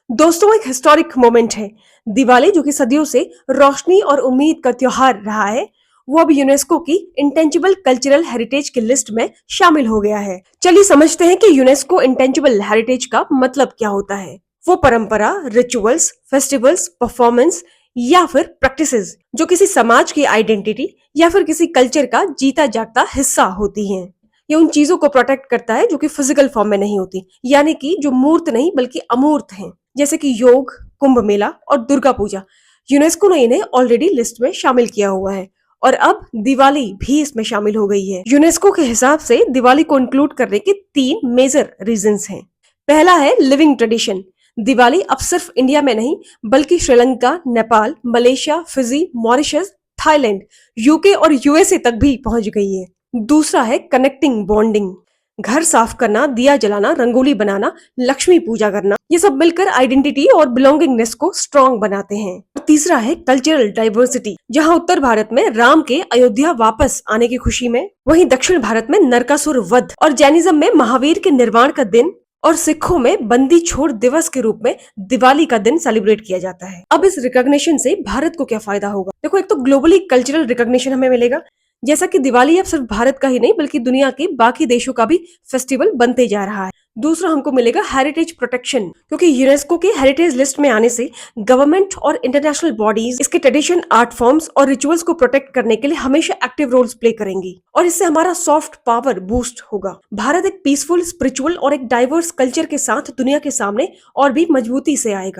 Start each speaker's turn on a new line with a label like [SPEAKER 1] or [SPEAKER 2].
[SPEAKER 1] दोस्तों एक historic moment है। दिवाली जो कि सदियों से रोशनी और उम्मीद का त्योहार रहा है, वो अब यूनेस्को की इंटेंजिबल कल्चरल हेरिटेज की लिस्ट में शामिल हो गया है। चलिए समझते हैं कि यूनेस्को इंटेंजिबल हेरिटेज का मतलब क्या होता है। वो परंपरा, रिचुअल्स, फेस्टिवल्स, परफॉर्मेंस या फिर प्रैक्टिसेस जो किसी समाज की आइडेंटिटी या फिर किसी कल्चर का जीता जागता हिस्सा होती हैं। ये उन चीजों को प्रोटेक्ट करता है जो कि फिजिकल फॉर्म में नहीं होती, यानी कि जो मूर्त नहीं बल्कि अमूर्त हैं, जैसे कि योग, कुंभ मेला और दुर्गा पूजा। यूनेस्को ने इन्हें ऑलरेडी लिस्ट में शामिल किया हुआ है और अब दिवाली भी इसमें शामिल हो गई है। यूनेस्को के हिसाब से दिवाली को इंक्लूड करने के 3 मेजर रीजंस हैं। पहला है लिविंग ट्रेडिशन। दिवाली अब सिर्फ इंडिया में नहीं बल्कि Sri Lanka, Nepal, Malaysia, Fiji, Mauritius, Thailand, UK और यूएसए तक भी पहुंच गई है। दूसरा है कनेक्टिंग बॉन्डिंग। घर साफ करना, दिया जलाना, रंगोली बनाना, लक्ष्मी पूजा करना, ये सब मिलकर आइडेंटिटी और बिलोंगिंगनेस को स्ट्रॉन्ग बनाते हैं। और तीसरा है कल्चरल डाइवर्सिटी, जहां उत्तर भारत में राम के अयोध्या वापस आने की खुशी में, वहीं दक्षिण भारत में नरकासुर वध और जैनिज्म में महावीर के निर्वाण का दिन और सिखों में बंदी छोड़ दिवस के रूप में दिवाली का दिन सेलिब्रेट किया जाता है। अब इस रिकॉग्निशन से भारत को क्या फायदा होगा? देखो, एक तो ग्लोबली कल्चरल रिकॉग्निशन हमें मिलेगा, जैसा कि दिवाली अब सिर्फ भारत का ही नहीं बल्कि दुनिया के बाकी देशों का भी फेस्टिवल बनते जा रहा है। दूसरा हमको मिलेगा हेरिटेज प्रोटेक्शन, क्योंकि यूनेस्को के हेरिटेज लिस्ट में आने से गवर्नमेंट और इंटरनेशनल बॉडीज इसके ट्रेडिशन, आर्ट फॉर्म्स और रिचुअल्स को प्रोटेक्ट करने के लिए हमेशा एक्टिव रोल्स प्ले करेंगी और इससे हमारा सॉफ्ट पावर बूस्ट होगा। भारत एक पीसफुल, स्पिरिचुअल और एक डाइवर्स कल्चर के साथ दुनिया के सामने और भी मजबूती से आएगा।